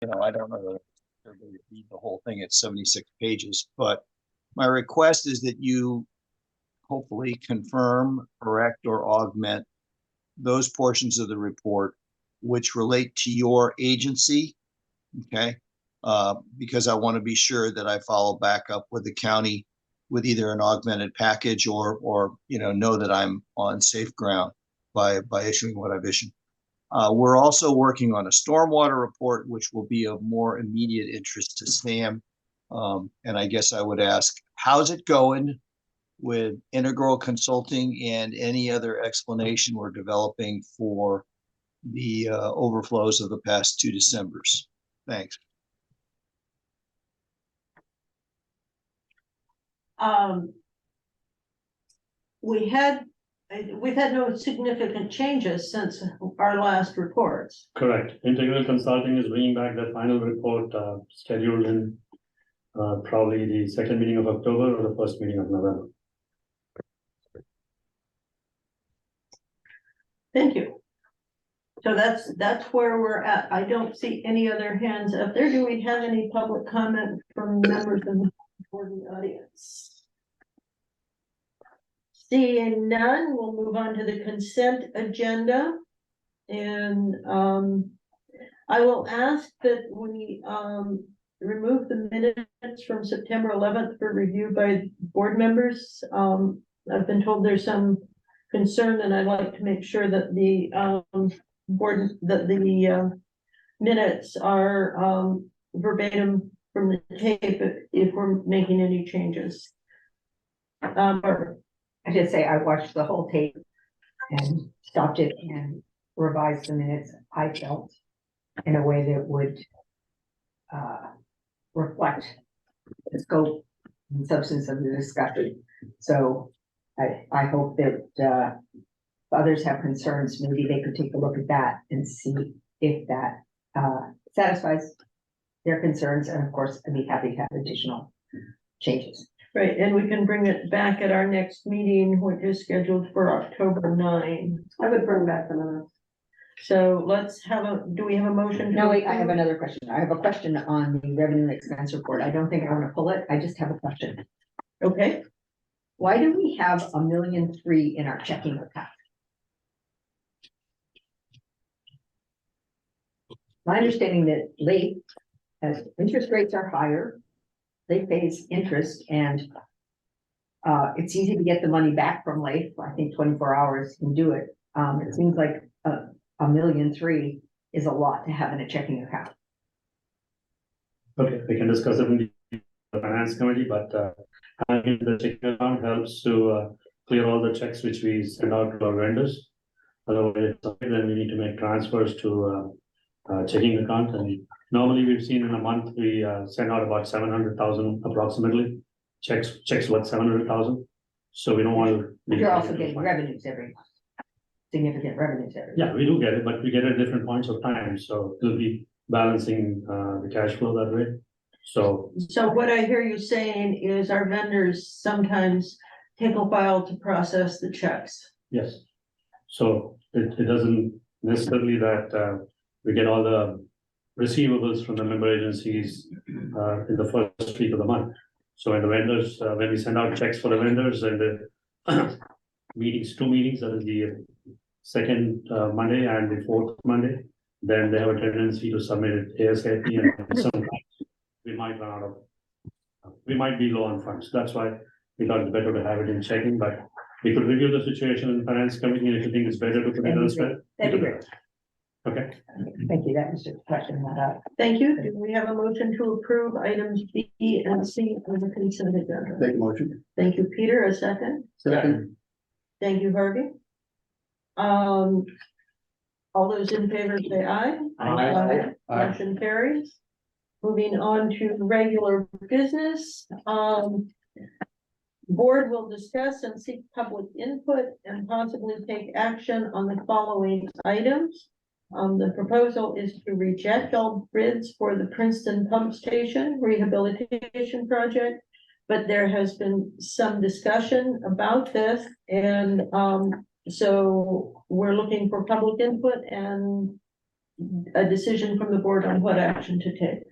I don't know that everybody read the whole thing at 76 pages, but my request is that you hopefully confirm, correct, or augment those portions of the report which relate to your agency, okay? Because I want to be sure that I follow back up with the county with either an augmented package or know that I'm on safe ground by issuing what I've issued. We're also working on a stormwater report, which will be of more immediate interest to Sam. And I guess I would ask, how's it going with Integral Consulting and any other explanation we're developing for the overflows of the past 2 Decembers? Thanks. We've had no significant changes since our last reports. Correct. Integral Consulting is bringing back the final report scheduled in probably the second meeting of October or the first meeting of November. Thank you. So that's where we're at. I don't see any other hands up there. Do we have any public comment from members of the audience? Seeing none, we'll move on to the consent agenda. And I will ask that we remove the minutes from September 11th for review by board members. I've been told there's some concern, and I'd like to make sure that the minutes are verbatim from the tape if we're making any changes. I should say I watched the whole tape and stopped it and revised the minutes, I felt, in a way that would reflect the scope and substance of the discussion. So I hope that if others have concerns, maybe they could take a look at that and see if that satisfies their concerns. And of course, I'd be happy to have additional changes. Right, and we can bring it back at our next meeting, which is scheduled for October 9. I would bring back the minutes. So do we have a motion? No, wait, I have another question. I have a question on the revenue and expense report. I don't think I want to pull it. I just have a question. Okay. Why do we have $1.3 million in our checking account? My understanding that late, as interest rates are higher, they pays interest, and it's easy to get the money back from late. I think 24 hours can do it. It seems like $1.3 million is a lot to have in a checking account. Okay, we can discuss it in the finance committee, but having the checking account helps to clear all the checks which we send out to our vendors. Otherwise, then we need to make transfers to checking account, and normally we've seen in a month we send out about 700,000 approximately checks worth 700,000. So we don't want to. You're also getting revenues every month, significant revenues every month. Yeah, we do get it, but we get it at different points of time, so it'll be balancing the cash flow that way. So what I hear you saying is our vendors sometimes take a while to process the checks. yes, so it doesn't necessarily that we get all the receivables from the member agencies in the first week of the month. So when the vendors, when we send out checks for the vendors and the meetings, 2 meetings, that is the second Monday and the fourth Monday, then they have a tendency to submit it ASAP, and sometimes we might run out of, we might be low on funds. That's why we thought it's better to have it in checking, but we could review the situation in the finance committee, and if you think it's better to put it elsewhere. That'd be great. Okay. Thank you. That was just a question. Thank you. Do we have a motion to approve items B and C on the consent agenda? Make a motion. Thank you, Peter. A second. Second. Thank you, Harvey. All those in favor say aye. Aye. Motion carries. Moving on to regular business. Board will discuss and seek public input and possibly take action on the following items. The proposal is to reject all bids for the Princeton Pump Station Rehabilitation Project, but there has been some discussion about this, and so we're looking for public input and a decision from the board on what action to take.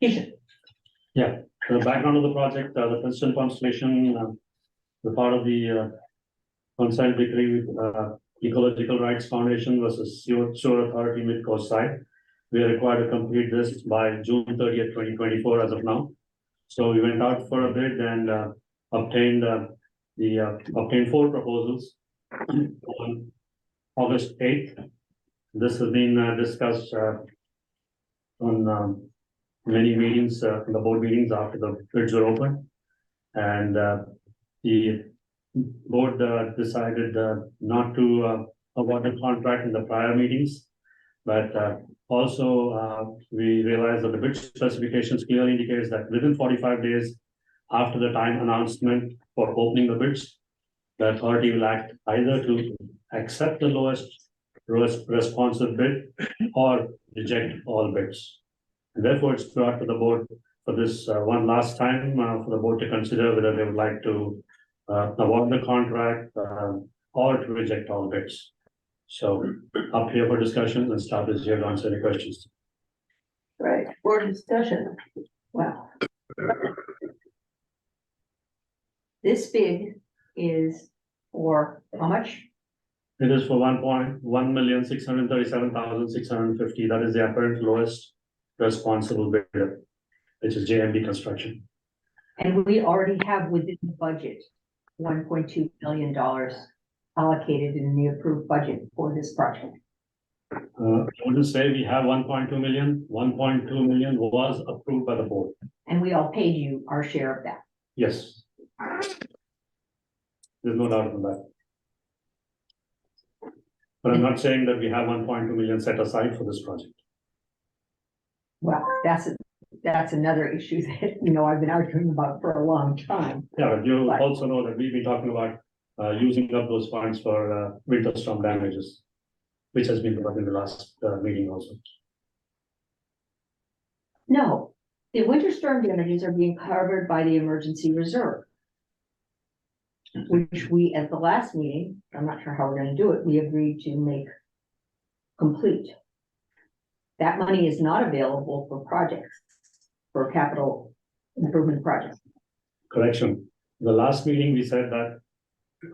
Keisha. The background of the project, the Princeton Pump Station, the part of the consent decree with Ecological Rights Foundation versus Sewer Authority Midcoastside. We are required to complete this by June 30th, 2024 as of now. So we went out for a bid and obtained obtained 4 proposals on August 8th. This has been discussed on many meetings, in the board meetings after the bids were open. And the board decided not to award the contract in the prior meetings. But also we realized that the bid specifications clearly indicates that within 45 days after the time announcement for opening the bids, the authority will act either to accept the lowest responsive bid or reject all bids. And therefore, it's brought to the board for this one last time for the board to consider whether they would like to award the contract or to reject all bids. So up here for discussion and staff is here to answer any questions. Right, board discussion. Wow. This bid is for how much? It is for 1,637,650. That is the apparent lowest responsible bidder, which is JMB Construction. And we already have within the budget, $1.2 million allocated in the approved budget for this project. I wouldn't say we have 1.2 million. 1.2 million was approved by the board. And we all paid you our share of that. Yes. There's no doubt about that. But I'm not saying that we have 1.2 million set aside for this project. Well, that's another issue that, I've been arguing about for a long time. Yeah, but you Right. also know that we've been talking about using up those funds for winter storm damages, which has been brought in the last meeting also. No, the winter storm damages are being covered by the emergency reserve. Which we, at the last meeting, I'm not sure how we're gonna do it, we agreed to make complete. That money is not available for projects, for capital improvement projects. Correction. The last meeting, we said that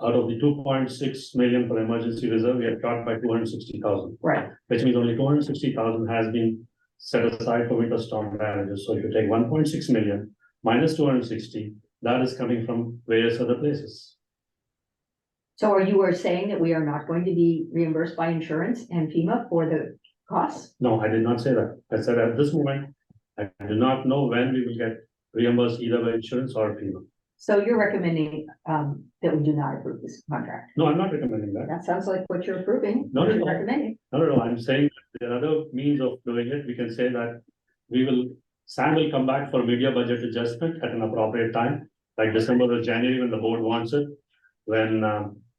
out of the 2.6 million for emergency reserve, we have cut by 260,000, Right, which means only 260,000 has been set aside for winter storm damages. So if you take 1.6 million minus 260, that is coming from various other places. so you are saying that we are not going to be reimbursed by insurance and FEMA for the costs? No, I did not say that. I said at this moment, I do not know when we will get reimbursed either by insurance or FEMA. So you're recommending, that we do not approve this contract? No, I'm not recommending that. That sounds like what you're approving. No, no, no. Recommending. No, I'm saying there are other means of doing it. We can say that Sam will come back for media budget adjustment at an appropriate time, like December or January when the board wants it, when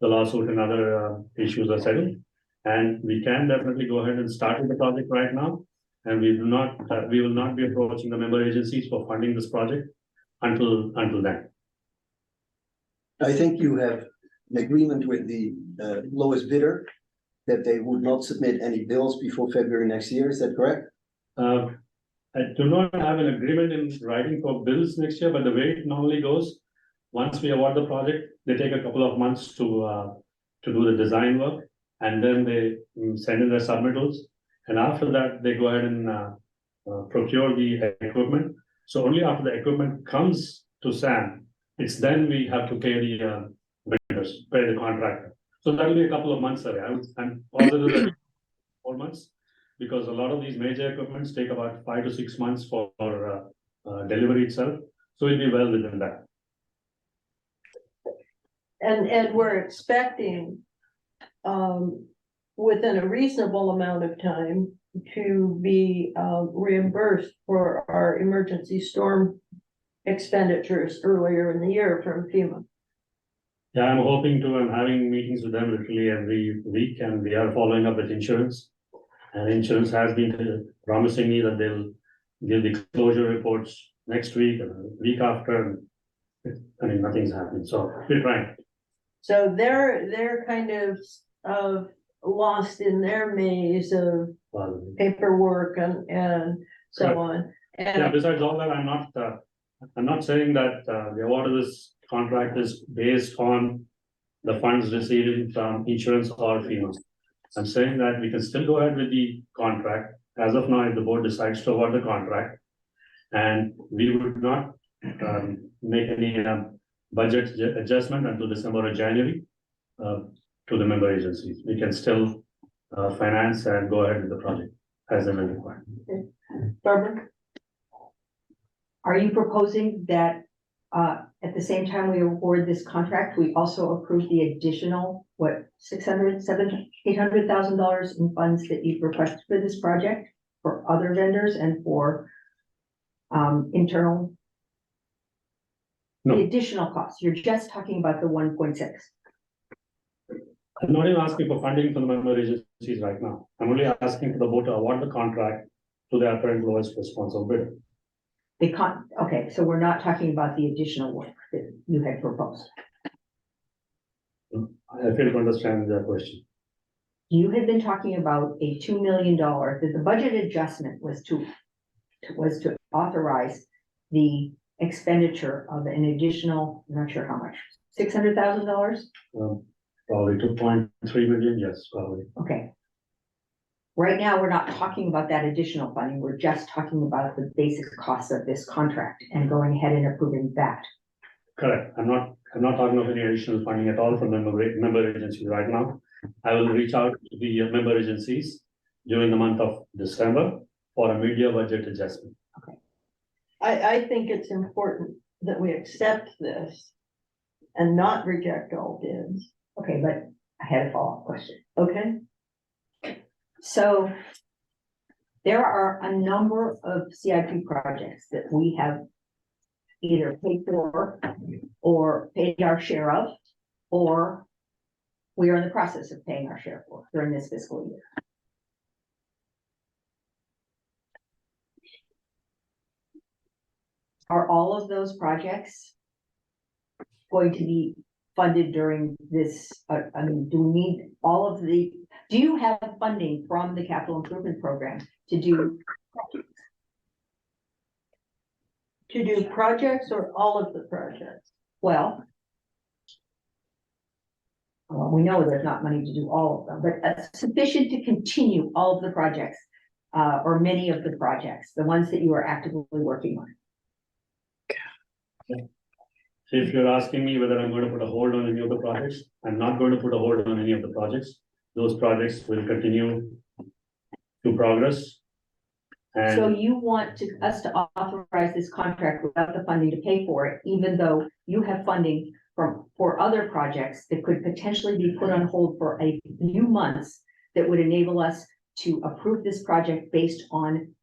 the lawsuit and other issues are settled. And we can definitely go ahead and start with the project right now. And we will not be approaching the member agencies for funding this project until then. I think you have an agreement with the lowest bidder that they would not submit any bills before February next year. Is that correct? I do not have an agreement in writing for bills next year, but the way it normally goes, once we award the project, they take a couple of months to do the design work, and then they send in their submittals. And after that, they go ahead and procure the equipment. So only after the equipment comes to Sam, it's then we have to pay the vendors, pay the contractor. So that'll be a couple of months away. I'm positive that 4 months, because a lot of these major equipments take about 5 to 6 months for delivery itself. So it'll be well within that. And we're expecting, within a reasonable amount of time to be, reimbursed for our emergency storm expenditures earlier in the year from FEMA. Yeah, I'm hoping to. I'm having meetings with them literally every week, and we are following up with insurance. And insurance has been promising me that they'll give the closure reports next week and the week after. I mean, nothing's happening, so we're trying. So they're kind of lost in their maze of paperwork and so Correct. on. Yeah, And besides all that, I'm not saying that, the award of this contract is based on the funds received from insurance or FEMA. I'm saying that we can still go ahead with the contract. As of now, if the board decides to award the contract, and we would not, make any, budget adjustment until December or January, to the member agencies. We can still, finance and go ahead with the project as and when required. Barbara, Are you proposing that, at the same time we award this contract, we also approve the additional, what, $800,000 in funds that you've requested for this project for other vendors and for, internal? No. The additional costs, you're just talking about the 1.6. I'm not even asking for funding from the member agencies right now. I'm only asking for the board to award the contract to the apparent lowest responsible bidder. Okay, so we're not talking about the additional work that you had proposed. I fail to understand the question. You had been talking about a $2 million, that the budget adjustment was to authorize the expenditure of an additional, I'm not sure how much, $600,000? Probably 2.3 million, yes, probably. Okay. Right now, we're not talking about that additional funding, we're just talking about the basic costs of this contract and going ahead and approving that. Correct. I'm not talking of any additional funding at all from the member agencies right now. I will reach out to the member agencies during the month of December for a mid-year budget adjustment. I think it's important that we accept this and not reject all bids, Okay, but I had a follow-up question. okay? So there are a number of CIP projects that we have either paid for or paid our share of, or we are in the process of paying our share for during this fiscal year. Are all of those projects going to be funded during this, I mean, do we need all of do you have funding from the capital improvement program to do? To do projects or all of the projects? Well, we know there's not money to do all of them, but sufficient to continue all of the projects, or many of the projects, the ones that you are actively working on. If you're asking me whether I'm going to put a hold on any of the projects, I'm not going to put a hold on any of the projects. Those projects will continue to progress. So And you want us to authorize this contract without the funding to pay for it, even though you have funding for other projects that could potentially be put on hold for a few months that would enable us to approve this project based on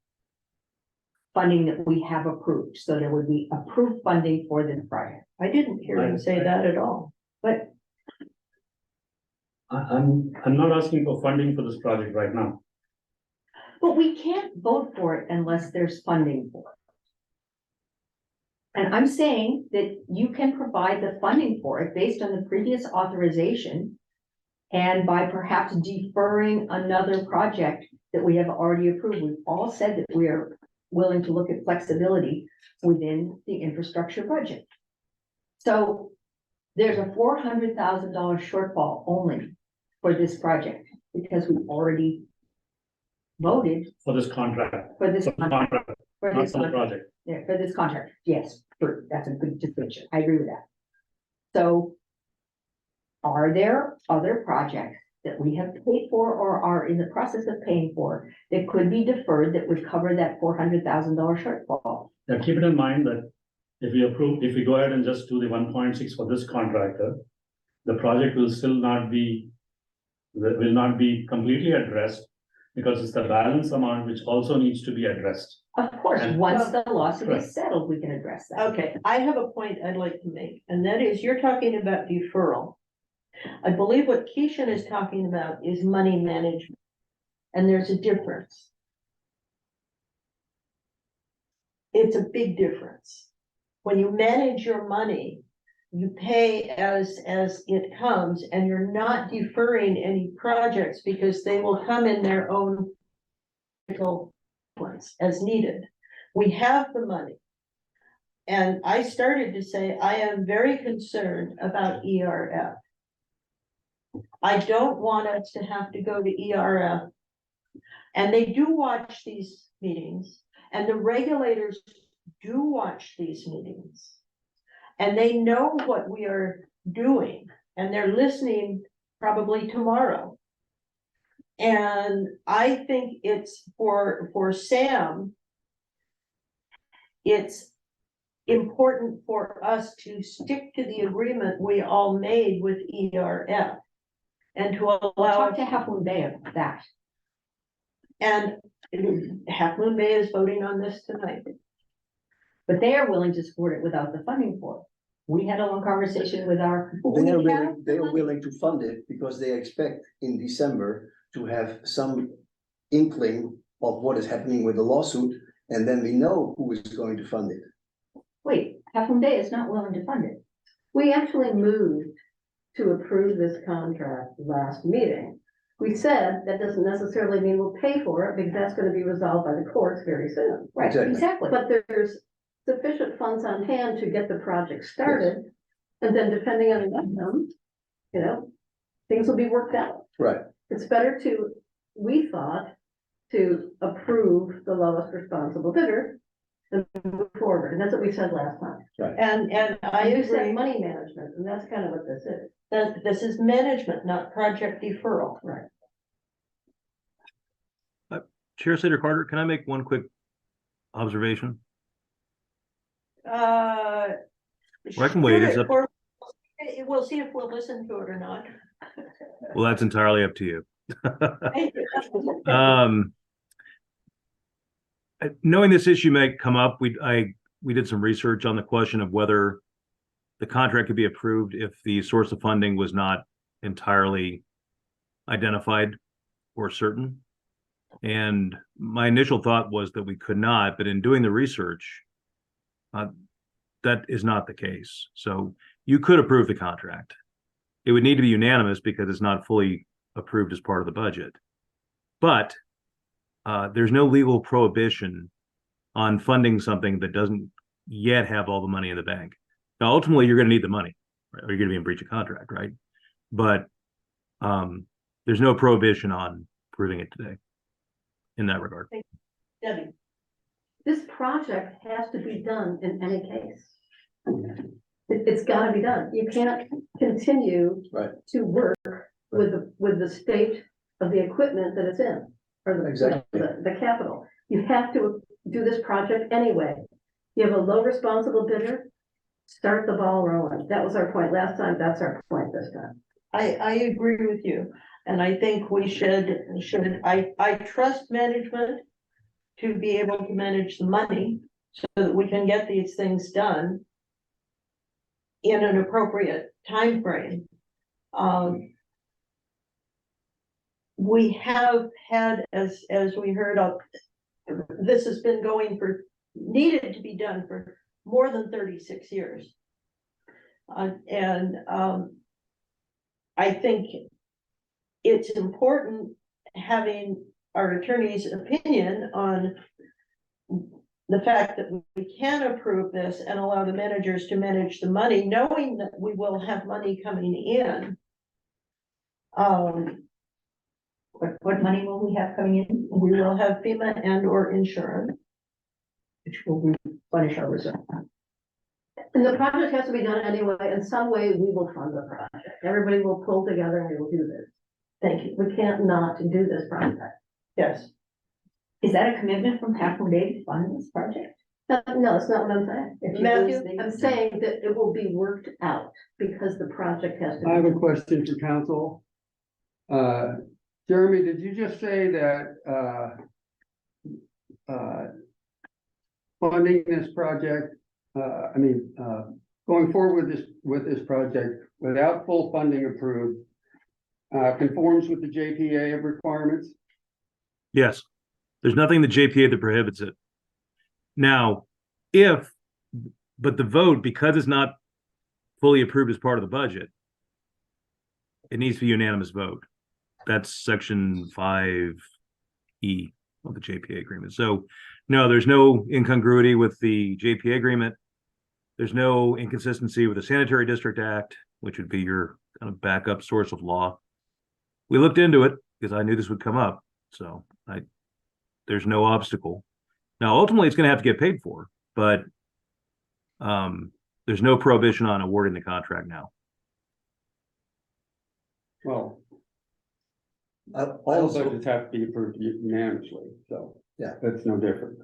funding that we have approved. So there would be approved funding for this project. I didn't hear him say that at all. But I'm not asking for funding for this project right now. we can't vote for it unless there's funding for it. And I'm saying that you can provide the funding for it based on the previous authorization and by perhaps deferring another project that we have already approved. We've all said that we are willing to look at flexibility within the infrastructure budget. So there's a $400,000 shortfall only for this project because we've already voted For this contract, for this for the contract. contract, For not this for the contract. project. Yeah, for this contract, yes, that's a good distinction, I agree with that. So are there other projects that we have paid for or are in the process of paying for that could be deferred that would cover that $400,000 shortfall? Now, keep it in mind that if we go ahead and just do the 1.6 for this contractor, the project will still not be completely addressed because it's the balance amount which also needs to be addressed. Of course, And- once the lawsuit Correct. is settled, we can address that. Okay, I have a point I'd like to make, and that is you're talking about deferral. I believe what Keishan is talking about is money management. And there's a difference. It's a big difference. When you manage your money, you pay as it comes, and you're not deferring any projects because they will come in their own ones as needed. We have the money. And I started to say, I am very concerned about ERF. I don't want us to have to go to ERF. And they do watch these meetings, and the regulators do watch these meetings. And they know what we are doing, and they're listening probably tomorrow. And I think it's for Sam, it's important for us to stick to the agreement we all made with ERF. And to allow, Talk to Half Moon Bay about that. and Half Moon Bay is voting on this tonight. But they are willing to support it without the funding for it. We had a long conversation with our. They are willing to fund it because they expect in December to have some inkling of what is happening with the lawsuit, and then we know who is going to fund it. Wait, Half Moon Bay is not willing to fund it. We actually moved to approve this contract last meeting. We said that doesn't necessarily mean we'll pay for it because that's gonna be resolved by the courts very soon. Right, exactly. But there's sufficient funds on hand to get the project started. And then depending on the outcome, you know, things will be worked out. Right. It's better to, we thought, to approve the lowest responsible bidder and move forward. And that's what we said last time. And I You said agree money management, and that's kind of what this is. that this is management, not project deferral. Right. Chair Slater Carter, can I make one quick observation? Uh. Well, I can wait, it's sure, up- or- We'll see if we'll listen to it or not. Well, that's entirely up to you. Thank you. Knowing this issue may come up, we did some research on the question of whether the contract could be approved if the source of funding was not entirely identified or certain. And my initial thought was that we could not, but in doing the research, that is not the case. So you could approve the contract. It would need to be unanimous because it's not fully approved as part of the budget. But there's no legal prohibition on funding something that doesn't yet have all the money in the bank. Now, ultimately, you're going to need the money, right? Or you're going to be in breach of contract, right? But there's no prohibition on approving it today in that regard. Debbie, This project has to be done in any case. It's gotta be done. You can't continue Right. to work with the state of the equipment that it's in, or Exactly. the capital. You have to do this project anyway. You have a low responsible bidder, start the ball rolling. That was our point last time, that's our point this time. I agree with you, and I think we I trust management to be able to manage the money so that we can get these things done in an appropriate timeframe. We have had, as we heard of, this has been going needed to be done for more than 36 years. I think it's important having our attorney's opinion on the fact that we can approve this and allow the managers to manage the money, knowing that we will have money coming in. What money will we have coming in? We will have FEMA and or insurance. Which will replenish our reserve. And the project has to be done anyway. In some way, we will fund the project. Everybody will pull together and we will do this. Thank you. We can't not do this project. Yes. Is that a commitment from Half Moon Bay to fund this project? No, that's not what I'm saying. If you Matthew, lose the- I'm saying that it will be worked out because the project has to. I have a question for council. Jeremy, did you just say that, funding this project, going forward with this project without full funding approved, conforms with the JPA requirements? Yes, there's nothing in the JPA that prohibits it. Now, but the vote, because it's not fully approved as part of the budget, it needs to be unanimous vote. That's section 5E of the JPA agreement. So no, there's no incongruity with the JPA agreement. There's no inconsistency with the Sanitary District Act, which would be your kind of backup source of law. We looked into it because I knew this would come up. So there's no obstacle. Now, ultimately, it's going to have to get paid for, but there's no prohibition on awarding the contract now. Well, I all also, budgets have to be approved unanimously, so. Yeah. That's no different.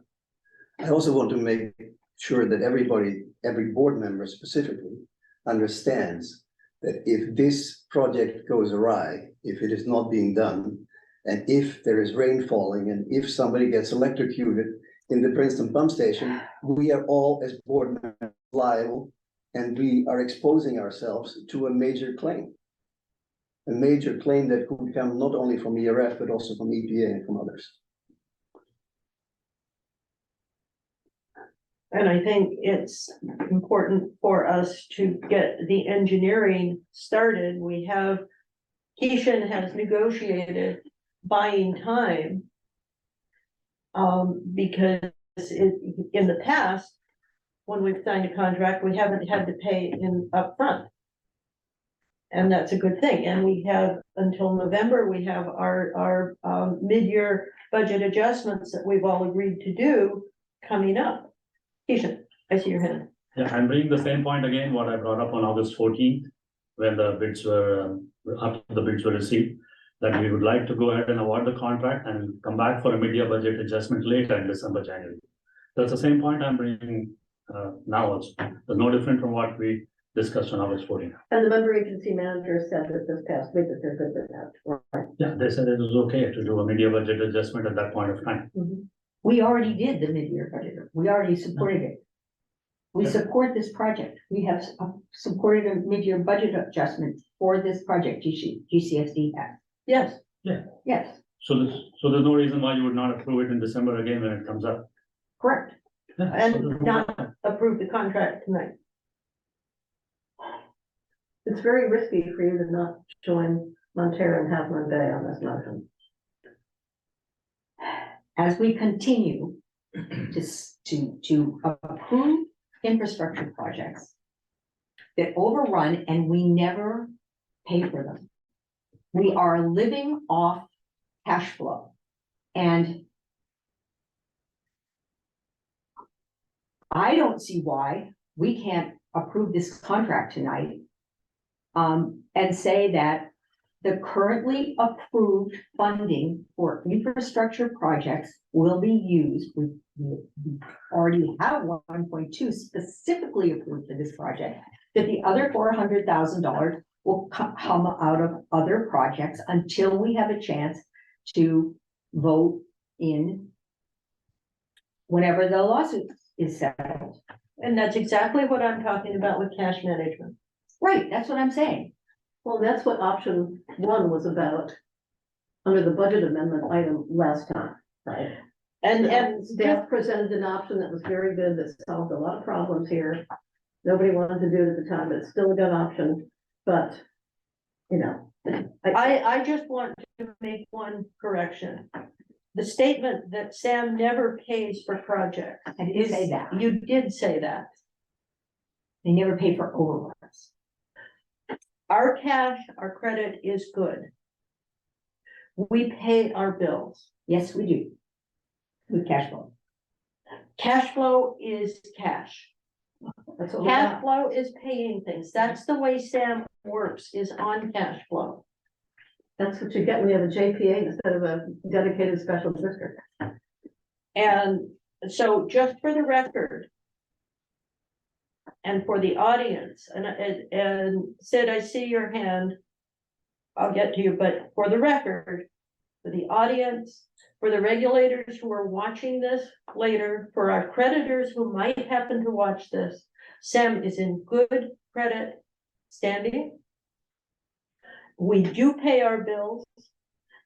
I also want to make sure that everybody, every board member specifically, understands that if this project goes awry, if it is not being done, and if there is rain falling, and if somebody gets electrocuted in the Princeton pump station, we are all as board members liable, and we are exposing ourselves to a major claim. A major claim that could come not only from ERF, but also from EPA and from others. And I think it's important for us to get the engineering started. We have, Keishan has negotiated buying time. Because in the past, when we've signed a contract, we haven't had to pay in upfront. And that's a good thing. And we have until November, we have our mid-year budget adjustments that we've all agreed to do coming up. Keisha, I see your hand. Yeah, I'm bringing the same point again, what I brought up on August 14th, when the bids were, after the bids were received, that we would like to go ahead and award the contract and come back for a mid-year budget adjustment later in December, January. That's the same point I'm bringing now also. There's no different from what we discussed on August 14th. And the member agency manager said that this past week that they're good with that, right? Yeah, they said it was okay to do a mid-year budget adjustment at that point of time. We already did the mid-year budget. We already supported it. We support this project. We have supported a mid-year budget adjustment for this project, GCSD has. Yes, Yes, So there's no reason why you would not approve it in December again when it comes up. correct. Yeah, so and there's no- not approve the contract tonight. It's very risky for you to not join Montero and Half Moon Bay on this motion. As we continue to approve infrastructure projects that overrun and we never pay for them. We are living off cash flow. And I don't see why we can't approve this contract tonight and say that the currently approved funding for infrastructure projects will be used. We already have 1.2 specifically approved for this project, that the other $400,000 will come out of other projects until we have a chance to vote in whenever the lawsuit is settled. And that's exactly what I'm talking about with cash management. Right, that's what I'm saying. Well, that's what option one was about under the budget amendment item last time, right? And Staff presented an option that was very good, that solved a lot of problems here. Nobody wanted to do it at the time, but it's still a good option, but, you know. I just want to make one correction. The statement that Sam never pays for projects. I didn't say that. You did say that. They never pay for overruns. Our cash, our credit is good. We pay our bills. Yes, we do. With cash flow. Cash flow is cash. That's what we Cash got. flow is paying things. That's the way Sam works, is on cash flow. That's what you get when you have a JPA instead of a dedicated special district. And so just for the record, and for the audience, and Sid, I see your hand. I'll get to you, but for the record, for the audience, for the regulators who are watching this later, for our creditors who might happen to watch this, Sam is in good credit standing. We do pay our bills,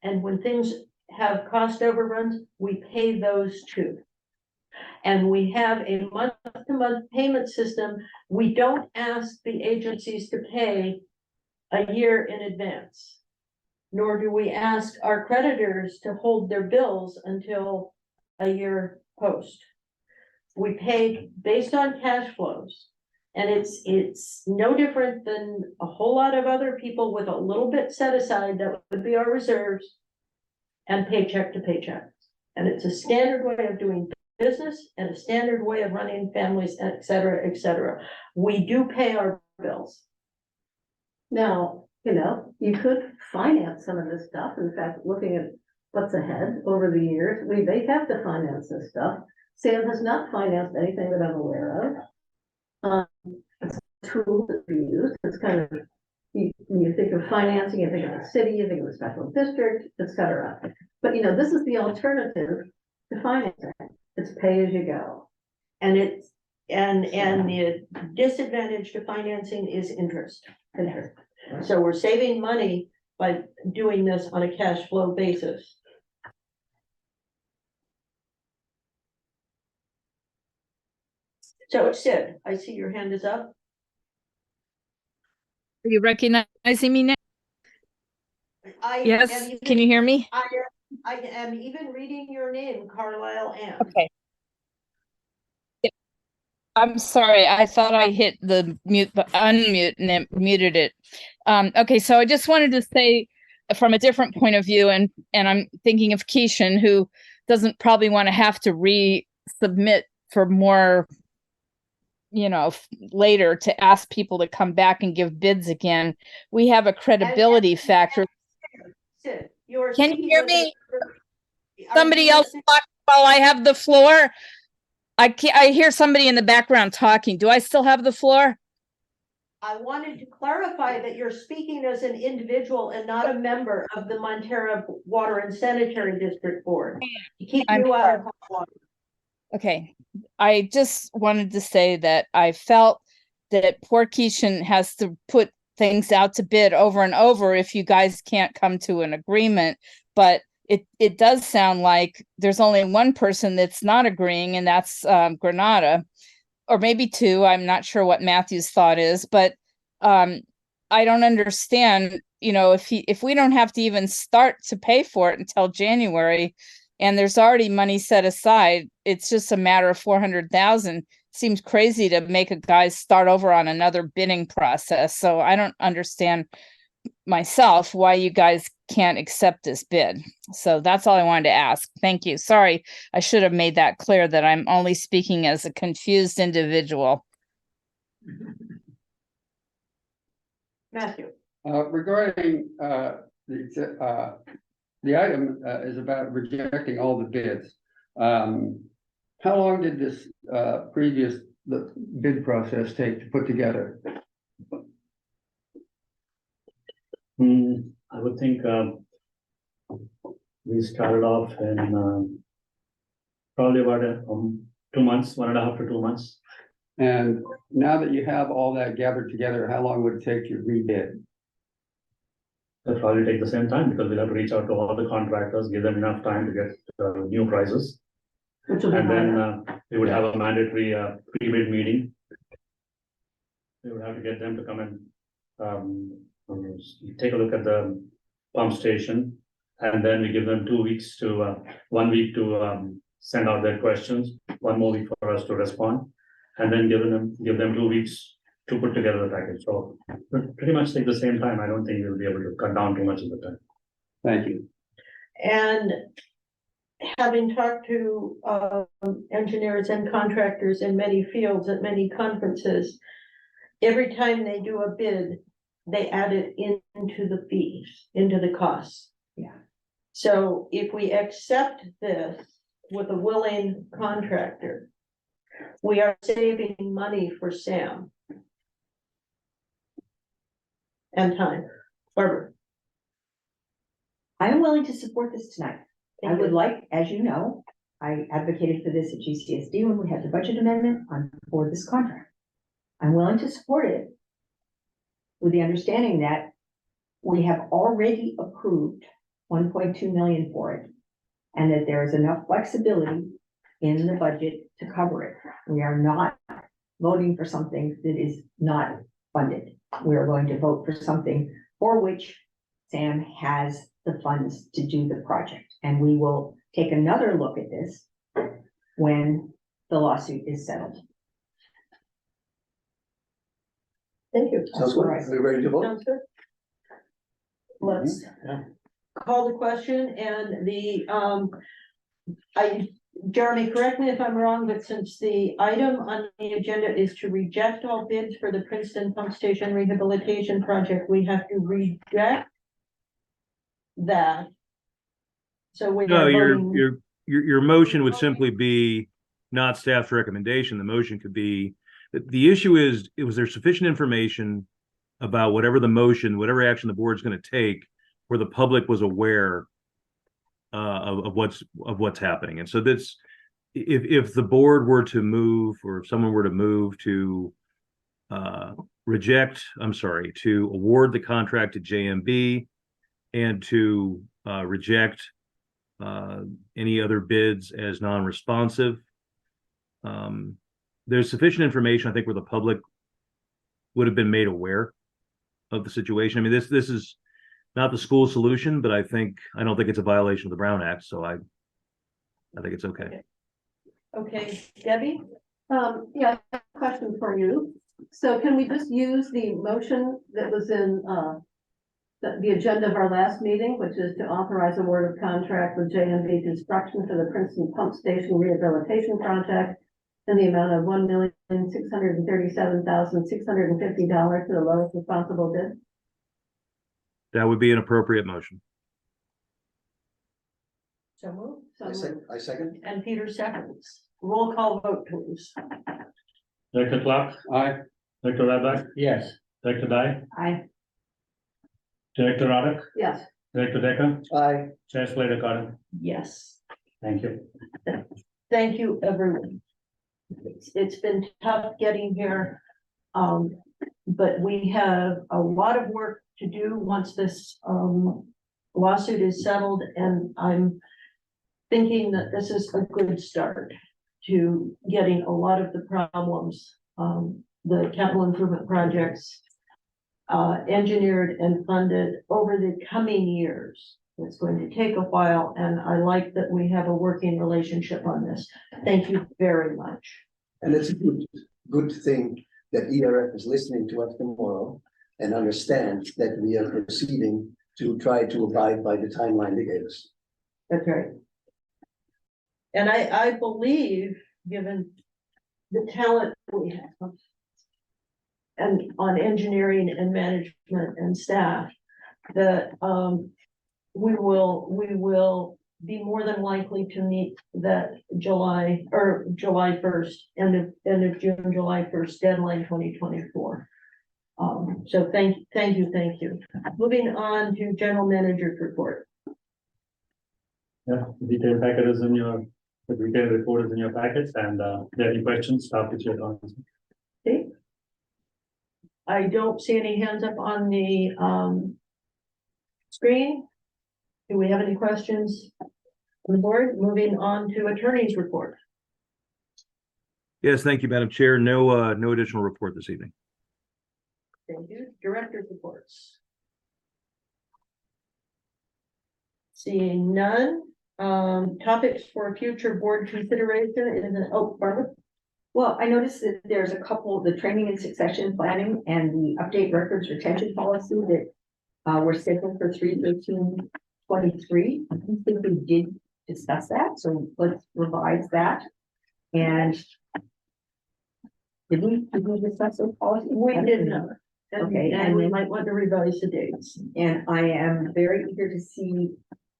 and when things have cost overruns, we pay those too. And we have a month-to-month payment system. We don't ask the agencies to pay a year in advance. Nor do we ask our creditors to hold their bills until a year post. We pay based on cash flows. And it's no different than a whole lot of other people with a little bit set aside that would be our reserves and paycheck to paycheck. And it's a standard way of doing business and a standard way of running families, et cetera, et cetera. We do pay our bills. Now, you know, you could finance some of this stuff. In fact, looking at what's ahead over the years, they have to finance this stuff. Sam has not financed anything that I'm aware of. It's a tool that we use. It's kind of, when you think of financing, you think of the city, you think of the special district, et cetera. But you know, this is the alternative to financing. It's pay as you go. And the disadvantage to financing is interest. So we're saving money by doing this on a cash flow basis. So Sid, I see your hand is up. Are you recognizing me now? Yes, can you hear me? I am even reading your name, Carlisle Ann. Okay. Yeah. I'm sorry, I thought I hit the mute, unmute, and it muted it. Okay, so I just wanted to say from a different point of view, and I'm thinking of Keishan, who doesn't probably want to have to resubmit for more, you know, later to ask people to come back and give bids again. We have a credibility factor. Sid, can you hear me? Somebody else talk while I have the floor. I hear somebody in the background talking. Do I still have the floor? I wanted to clarify that you're speaking as an individual and not a member of the Montera Water and Sanitary District Board. To keep you out of hot water. Okay, I just wanted to say that I felt that poor Keishan has to put things out to bid over and over if you guys can't come to an agreement. But it does sound like there's only one person that's not agreeing, and that's Granada, or maybe two. I'm not sure what Matthew's thought is, but I don't understand, you know, if we don't have to even start to pay for it until January, and there's already money set aside, it's just a matter of 400,000. Seems crazy to make a guy start over on another bidding process. So I don't understand myself why you guys can't accept this bid. So that's all I wanted to ask. Thank you. Sorry, I should have made that clear that I'm only speaking as a confused individual. Matthew. Regarding the item is about rejecting all the bids. How long did this the bid process take to put together? I would think we started off in probably about 2 months, 1.5 to 2 months. And now that you have all that gathered together, how long would it take to rebid? It'll probably take the same time because we'll have to reach out to all the contractors, give them enough time to get new prices. And then we would have a mandatory pre-bid meeting. We would have to get them to come and take a look at the pump station. And then we give them 2 weeks to 1 week to send out their questions, 1 more week for us to respond, and then give them 2 weeks to put together the package. So pretty much take the same time. I don't think we'll be able to cut down too much of the time. Thank you. And having talked to engineers and contractors in many fields at many conferences, every time they do a bid, they add it into the fees, into the costs. Yeah. So if we accept this with a willing contractor, we are saving money for Sam. And time. Barbara. I'm willing to support this tonight. I would you. like, as you know, I advocated for this at GCSD when we had the budget amendment on for this contract. I'm willing to support it with the understanding that we have already approved 1.2 million for it, and that there is enough flexibility in the budget to cover it. We are not voting for something that is not funded. We are going to vote for something for which Sam has the funds to do the project. And we will take another look at this when the lawsuit is settled. Thank you. Sounds good. Are we ready to vote? Sounds good. Let's Yeah. call the question and Jeremy, correct me if I'm wrong, but since the item on the agenda is to reject all bids for the Princeton Pump Station Rehabilitation Project, we have to reject that. So we No, are your, voting. your motion would simply be not staff's recommendation. The motion could be, the issue is, was there sufficient information about whatever the motion, whatever action the board's going to take, where the public was aware of what's happening. And so that's, if the board were to move, or if someone were to move to to award the contract to JMB and to reject any other bids as non-responsive, there's sufficient information, I think, where the public would have been made aware of the situation. I mean, this is not the school solution, but I don't think it's a violation of the Brown Act, so I think it's okay. Okay, Debbie? Yeah, I have a question for you. So can we just use the motion that was in, the agenda of our last meeting, which is to authorize award of contract with JMB Construction for the Princeton Pump Station Rehabilitation Project in the amount of $1,637,650 to the lowest responsible bid? That would be an appropriate motion. So moved. I second. And Peter seconds. Roll call vote, please. Director Clark, Aye. Director Rabak, Yes. Director Dye, I, Director Roddick, Yes. Director Decker, Aye. Chair Slater Carter. Yes. Thank you. Thank you, everyone. It's been tough getting here. But we have a lot of work to do once this lawsuit is settled, and I'm thinking that this is a good start to getting a lot of the problems, the capital improvement projects, engineered and funded over the coming years. It's going to take a while, and I like that we have a working relationship on this. Thank you very much. And it's a good thing that ERF is listening to us tomorrow and understands that we are proceeding to try to abide by the timeline they gave us. That's right. And I believe, given the talent we have and on engineering and management and staff, that we will be more than likely to meet that July 1st, end of June, July 1st deadline 2024. So thank you. Moving on to general manager's report. Yeah, the detailed packet is in your, the detailed report is in your packets, and if there are any questions, stop with your answer. Okay. I don't see any hands up on the screen. Do we have any questions on the board? Moving on to attorney's report. Yes, thank you, Madam Chair. No additional report this evening. Thank you. Director's reports. Seeing none. Topics for future board consideration is Barbara. well, I noticed that there's a couple, the training and succession planning and the update records retention policy that were scheduled for 3/13/23. I don't think we did discuss that, so let's revise that. And did we discuss those policies? We did not. Okay, And we might want to revise the dates. And I am very eager to see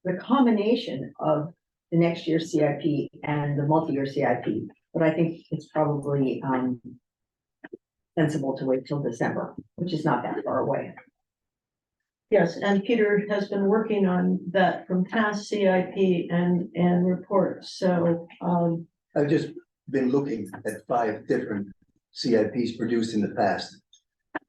the combination of the next year's CIP and the multi-year CIP. But I think it's probably sensible to wait till December, which is not that far away. Yes, and Peter has been working on that from past CIP and reports, so, I've just been looking at 5 different CIPs produced in the past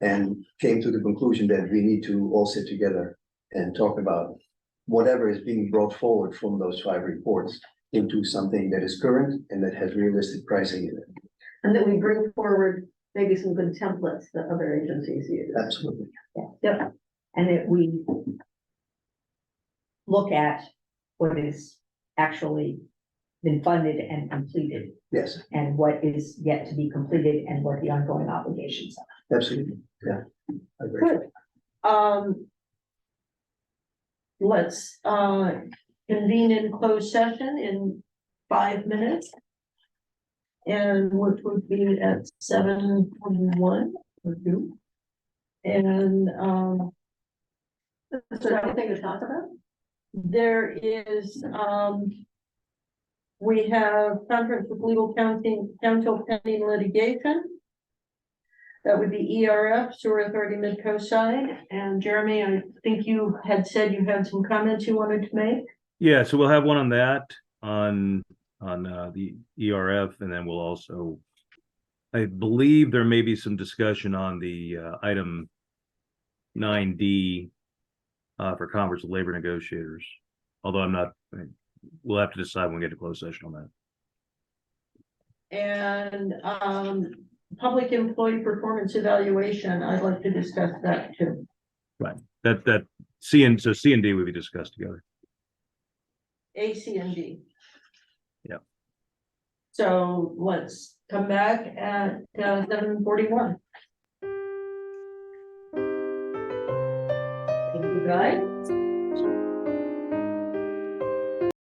and came to the conclusion that we need to all sit together and talk about whatever is being brought forward from those 5 reports into something that is current and that has realistic pricing in it. And then we bring forward maybe some good templates that other agencies use. Absolutely. Yep, And that we look at what is actually been funded and completed, Yes, and what is yet to be completed, and what the ongoing obligations are. absolutely. Yeah. I agree. Good. Let's, convene in closed session in 5 minutes. And which would be at 7:21 or 2. And, is there anything to talk about? there is, we have conference with legal counsel pending litigation. That would be ERF, Sewer Authority Midcoastside. And Jeremy, I think you had said you had some comments you wanted to make. Yeah, so we'll have one on that, on the ERF, and then we'll also, I believe there may be some discussion on the item 9D for conference with labor negotiators. Although I'm not, we'll have to decide when we get to closed session on that. And public employee performance evaluation, I'd like to discuss that too. Right. That C and D will be discussed together. A, C, and D. Yeah. So let's come back at 7:41. Thank you, guys.